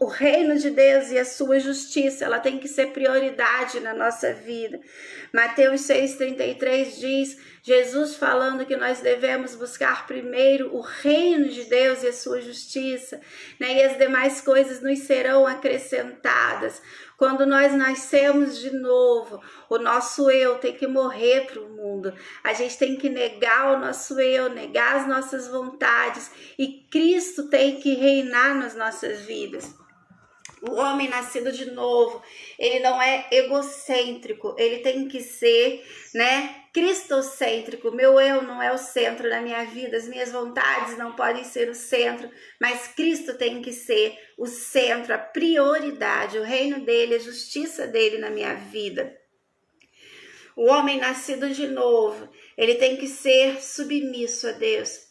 o reino de Deus e a sua justiça, ela tem que ser prioridade na nossa vida. Mateus 6,33 diz, Jesus falando que nós devemos buscar primeiro o reino de Deus e a sua justiça, né? E as demais coisas nos serão acrescentadas. Quando nós nascemos de novo, o nosso eu tem que morrer para o mundo. A gente tem que negar o nosso eu, negar as nossas vontades, e Cristo tem que reinar nas nossas vidas. O homem nascido de novo, ele não é egocêntrico, ele tem que ser, né, cristocêntrico. Meu eu não é o centro da minha vida, as minhas vontades não podem ser o centro, mas Cristo tem que ser o centro, a prioridade, o reino dele, a justiça dele na minha vida. O homem nascido de novo, ele tem que ser submisso a Deus,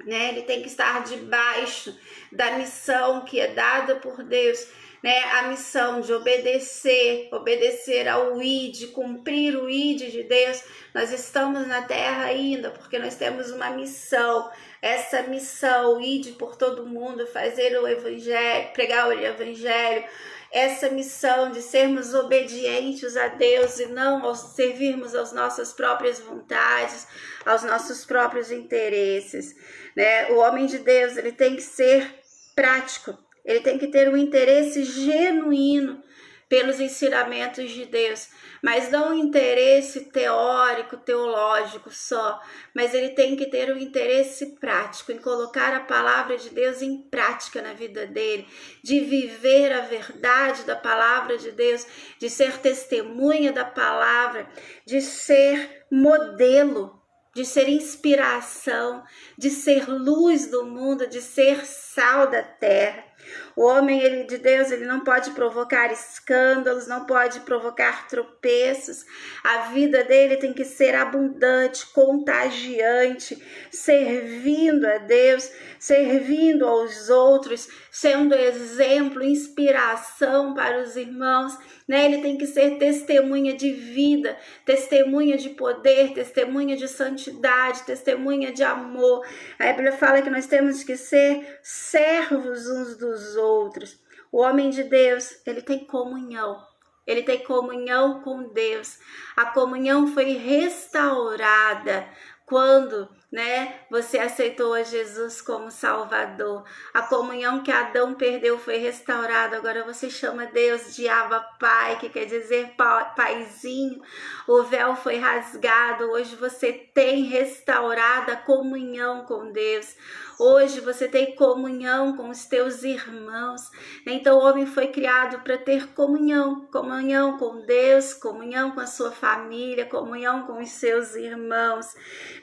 né? Ele tem que estar debaixo da missão que é dada por Deus, né? A missão de obedecer ao ID, cumprir o ID de Deus. Nós estamos na terra ainda porque nós temos uma missão. Essa missão, ID por todo mundo, fazer o evangelho, pregar o evangelho. Essa missão de sermos obedientes a Deus e não servirmos às nossas próprias vontades, aos nossos próprios interesses, né? O homem de Deus, ele tem que ser prático, ele tem que ter um interesse genuíno pelos ensinamentos de Deus, mas não um interesse teórico, teológico só, mas ele tem que ter um interesse prático em colocar a palavra de Deus em prática na vida dele, de viver a verdade da palavra de Deus, de ser testemunha da palavra, de ser modelo, de ser inspiração, de ser luz do mundo, de ser sal da terra. O homem de Deus, ele não pode provocar escândalos, não pode provocar tropeços. A vida dele tem que ser abundante, contagiante, servindo a Deus, servindo aos outros, sendo exemplo, inspiração para os irmãos, né? Ele tem que ser testemunha de vida, testemunha de poder, testemunha de santidade, testemunha de amor. A Bíblia fala que nós temos que ser servos uns dos outros. O homem de Deus, ele tem comunhão. Ele tem comunhão com Deus. A comunhão foi restaurada quando, né, você aceitou a Jesus como Salvador. A comunhão que Adão perdeu foi restaurada. Agora você chama Deus de Abba Pai, que quer dizer paizinho. O véu foi rasgado. Hoje você tem restaurada a comunhão com Deus. Hoje você tem comunhão com os teus irmãos. Então o homem foi criado para ter comunhão. Comunhão com Deus, comunhão com a sua família, comunhão com os seus irmãos,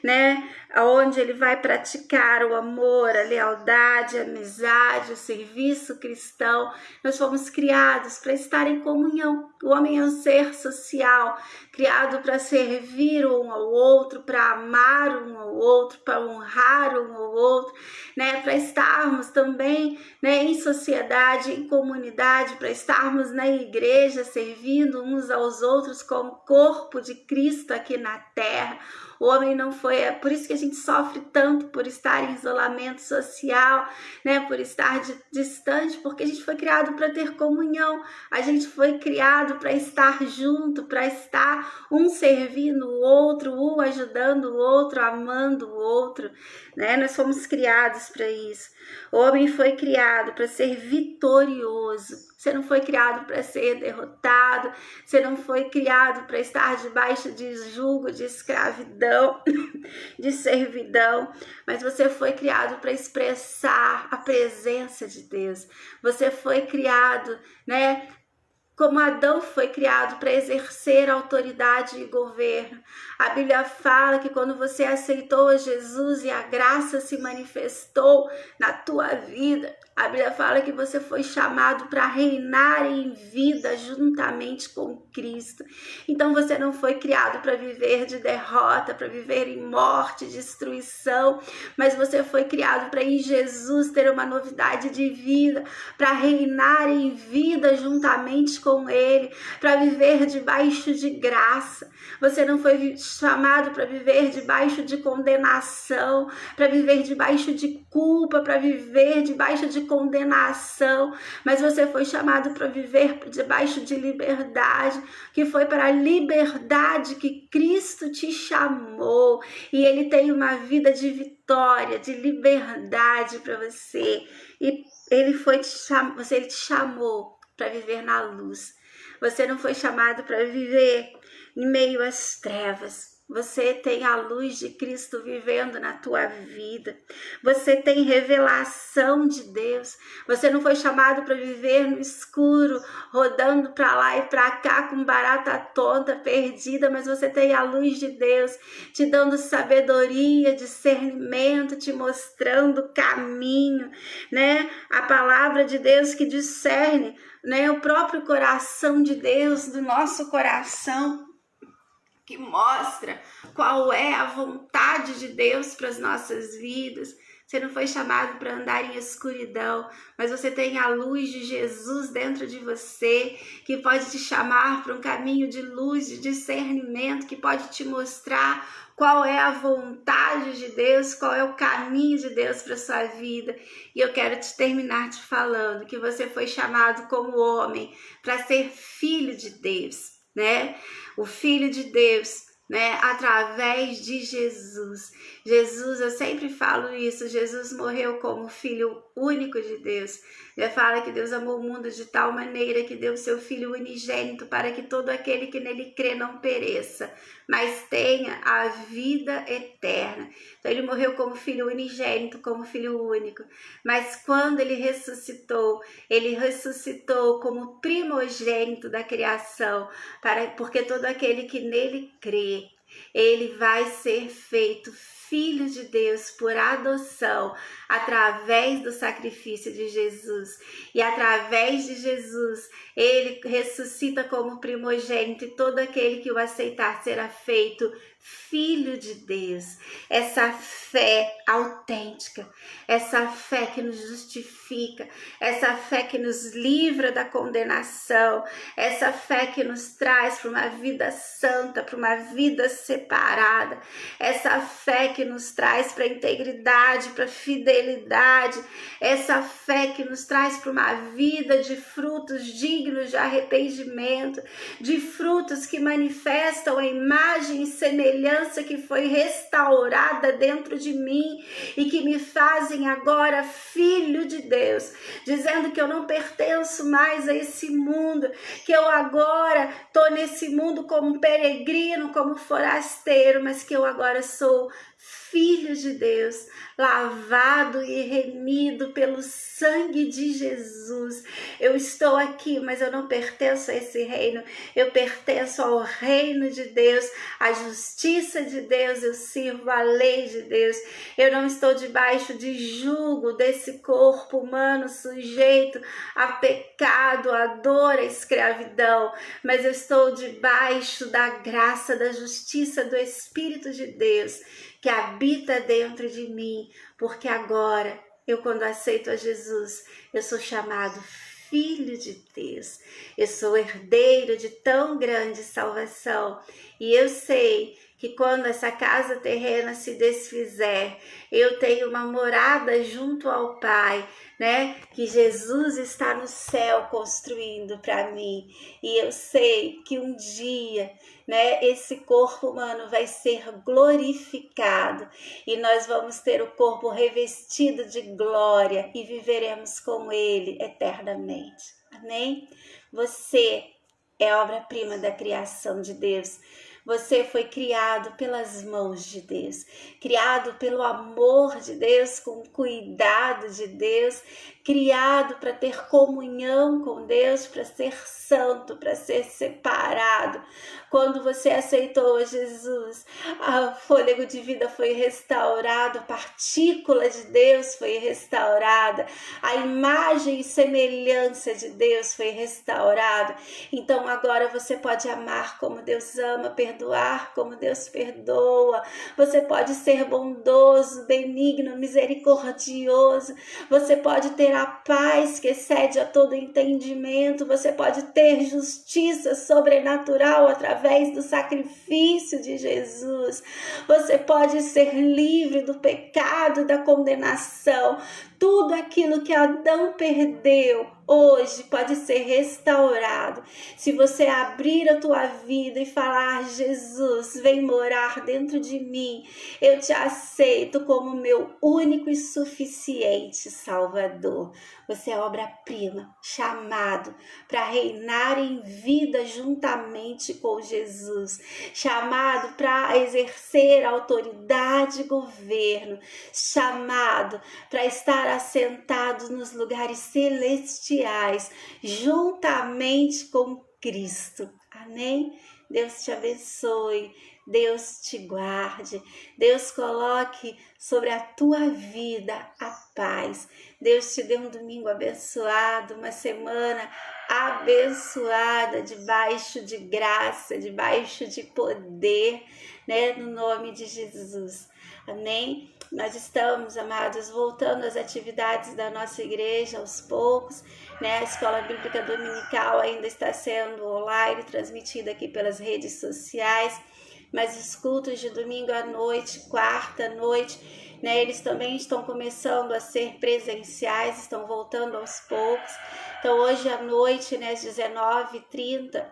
né? Onde ele vai praticar o amor, a lealdade, a amizade, o serviço cristão. Nós fomos criados para estar em comunhão. O homem é um ser social, criado para servir um ao outro, para amar um ao outro, para honrar um ao outro, né? Para estarmos também, né, em sociedade, em comunidade, para estarmos na igreja, servindo uns aos outros como corpo de Cristo aqui na terra. O homem não foi, é por isso que a gente sofre tanto por estar em isolamento social, né? Por estar distante, porque a gente foi criado para ter comunhão, a gente foi criado para estar junto, para estar um servindo o outro, um ajudando o outro, amando o outro, né? Nós fomos criados para isso. O homem foi criado para ser vitorioso. Você não foi criado para ser derrotado, você não foi criado para estar debaixo de jugo, de escravidão, de servidão, mas você foi criado para expressar a presença de Deus. Você foi criado, né? Como Adão foi criado para exercer autoridade e governo. A Bíblia fala que quando você aceitou Jesus e a graça se manifestou na tua vida, a Bíblia fala que você foi chamado para reinar em vida juntamente com Cristo. Então você não foi criado para viver de derrota, para viver em morte, destruição, mas você foi criado para em Jesus ter uma novidade de vida, para reinar em vida juntamente com Ele, para viver debaixo de graça. Você não foi chamado para viver debaixo de condenação, para viver debaixo de culpa, para viver debaixo de condenação, mas você foi chamado para viver debaixo de liberdade, que foi para a liberdade que Cristo te chamou, e Ele tem uma vida de vitória, de liberdade para você, e Ele te chamou para viver na luz. Você não foi chamado para viver em meio às trevas. Você tem a luz de Cristo vivendo na tua vida. Você tem revelação de Deus. Você não foi chamado para viver no escuro, rodando para lá e para cá com barata tonta, perdida, mas você tem a luz de Deus te dando sabedoria, discernimento, te mostrando o caminho, né? A palavra de Deus que discerne, né, o próprio coração de Deus, do nosso coração, que mostra qual é a vontade de Deus para as nossas vidas. Você não foi chamado para andar em escuridão, mas você tem a luz de Jesus dentro de você, que pode te chamar para um caminho de luz, de discernimento, que pode te mostrar qual é a vontade de Deus, qual é o caminho de Deus para a sua vida. E eu quero terminar te falando que você foi chamado como homem para ser filho de Deus, né? O Filho de Deus, né? Através de Jesus. Jesus, eu sempre falo isso, Jesus morreu como Filho único de Deus. Ele fala que Deus amou o mundo de tal maneira que deu seu Filho unigênito para que todo aquele que nele crê não pereça, mas tenha a vida eterna. Então ele morreu como Filho unigênito, como Filho único. Mas quando ele ressuscitou como primogênito da criação, porque todo aquele que nele crê ele vai ser feito filho de Deus por adoção, através do sacrifício de Jesus. E através de Jesus, ele ressuscita como primogênito, e todo aquele que o aceitar será feito filho de Deus. Essa fé autêntica, essa fé que nos justifica, essa fé que nos livra da condenação, essa fé que nos traz para uma vida santa, para uma vida separada, essa fé que nos traz para a integridade, para a fidelidade, essa fé que nos traz para uma vida de frutos dignos de arrependimento, de frutos que manifestam a imagem e semelhança que foi restaurada dentro de mim e que me fazem agora filho de Deus, dizendo que eu não pertenço mais a esse mundo, que eu agora estou nesse mundo como peregrino, como forasteiro, mas que eu agora sou filho de Deus, lavado e remido pelo sangue de Jesus. Eu estou aqui, mas eu não pertenço a esse reino, eu pertenço ao reino de Deus, à justiça de Deus, eu sirvo a lei de Deus. Eu não estou debaixo de jugo desse corpo humano sujeito a pecado, a dor, a escravidão, mas eu estou debaixo da graça, da justiça do Espírito de Deus, que habita dentro de mim, porque agora, quando aceito a Jesus, eu sou chamado filho de Deus, eu sou herdeiro de tão grande salvação, e eu sei que quando essa casa terrena se desfizer, eu tenho uma morada junto ao Pai, né? Que Jesus está no céu construindo para mim. E eu sei que um dia, né, esse corpo humano vai ser glorificado e nós vamos ter o corpo revestido de glória e viveremos com Ele eternamente. Amém? Você é obra-prima da criação de Deus. Você foi criado pelas mãos de Deus, criado pelo amor de Deus, com cuidado de Deus, criado para ter comunhão com Deus, para ser santo, para ser separado. Quando você aceitou Jesus, o fôlego de vida foi restaurado, a partícula de Deus foi restaurada, a imagem e semelhança de Deus foi restaurada. Então agora você pode amar como Deus ama, perdoar como Deus perdoa. Você pode ser bondoso, benigno, misericordioso. Você pode ter a paz que excede a todo entendimento. Você pode ter justiça sobrenatural através do sacrifício de Jesus. Você pode ser livre do pecado, da condenação. Tudo aquilo que Adão perdeu, hoje pode ser restaurado. Se você abrir a tua vida e falar: Jesus, vem morar dentro de mim, eu te aceito como meu único e suficiente Salvador. Você é obra-prima, chamado para reinar em vida juntamente com Jesus, chamado para exercer autoridade e governo, chamado para estar assentado nos lugares celestiais, juntamente com Cristo. Amém? Deus te abençoe, Deus te guarde, Deus coloque sobre a tua vida a paz. Deus te dê um domingo abençoado, uma semana abençoada, debaixo de graça, debaixo de poder, né? No nome de Jesus. Amém? Nós estamos, amados, voltando às atividades da nossa igreja aos poucos, né? A Escola Bíblica Dominical ainda está sendo online, transmitida aqui pelas redes sociais, mas os cultos de domingo à noite, quarta à noite, né? Eles também estão começando a ser presenciais, estão voltando aos poucos. Então hoje à noite, né, às 19h30,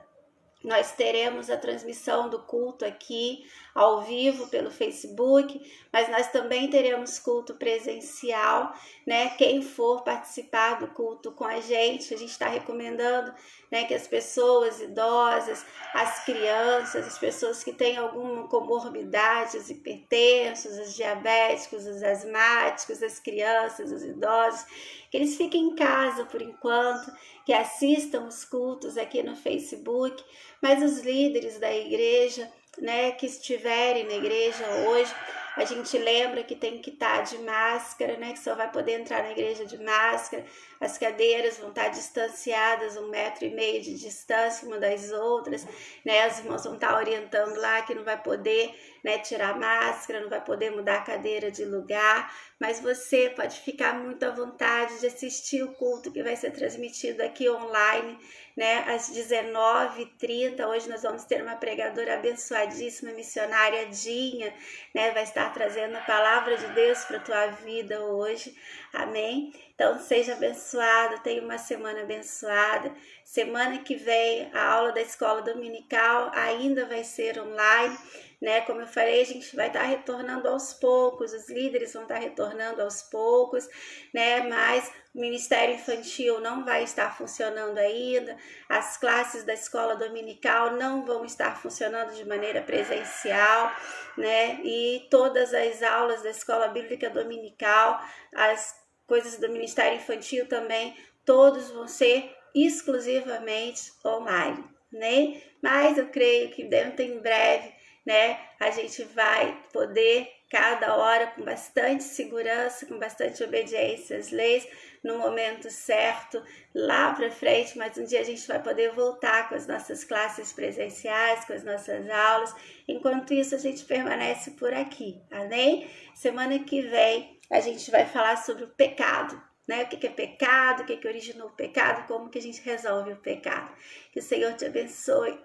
nós teremos a transmissão do culto aqui ao vivo pelo Facebook, mas nós também teremos culto presencial, né? Quem for participar do culto com a gente está recomendando, né, que as pessoas idosas, as crianças, as pessoas que têm alguma comorbidade, os hipertensos, os diabéticos, os asmáticos, as crianças, os idosos, que eles fiquem em casa por enquanto, que assistam os cultos aqui no Facebook, mas os líderes da igreja, né, que estiverem na igreja hoje, a gente lembra que tem que estar de máscara, né, que só vai poder entrar na igreja de máscara, as cadeiras vão estar distanciadas 1,5 metro de distância uma das outras, né, as irmãs vão estar orientando lá que não vai poder, né, tirar máscara, não vai poder mudar a cadeira de lugar, mas você pode ficar muito à vontade de assistir o culto que vai ser transmitido aqui online, né, às 19h30. Hoje nós vamos ter uma pregadora abençoadíssima, missionária Dinha, né, vai estar trazendo a palavra de Deus para a tua vida hoje, amém? Então seja abençoado, tenha uma semana abençoada. Semana que vem a aula da escola dominical ainda vai ser online, né? Como eu falei, a gente vai estar retornando aos poucos, os líderes vão estar retornando aos poucos, né? Mas o Ministério Infantil não vai estar funcionando ainda, as classes da escola dominical não vão estar funcionando de maneira presencial, né? E todas as aulas da escola bíblica dominical, as coisas do Ministério Infantil também, todos vão ser exclusivamente online, né? Mas eu creio que dentro em breve, né, a gente vai poder cada hora com bastante segurança, com bastante obediência às leis, no momento certo, lá para frente, mas um dia a gente vai poder voltar com as nossas classes presenciais, com as nossas aulas. Enquanto isso, a gente permanece por aqui, amém? Semana que vem a gente vai falar sobre o pecado, né? O que é pecado, o que originou o pecado, como que a gente resolve o pecado. Que o Senhor te abençoe.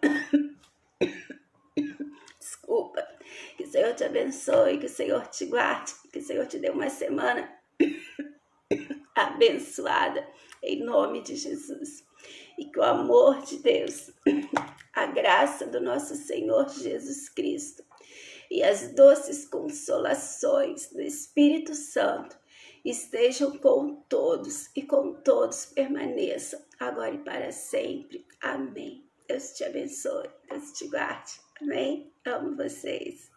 Desculpa. Que o Senhor te abençoe, que o Senhor te guarde, que o Senhor te dê uma semana abençoada, em nome de Jesus. E que o amor de Deus, a graça do nosso Senhor Jesus Cristo e as doces consolações do Espírito Santo estejam com todos e com todos permaneçam, agora e para sempre. Amém. Deus te abençoe, Deus te guarde. Amém? Amo vocês.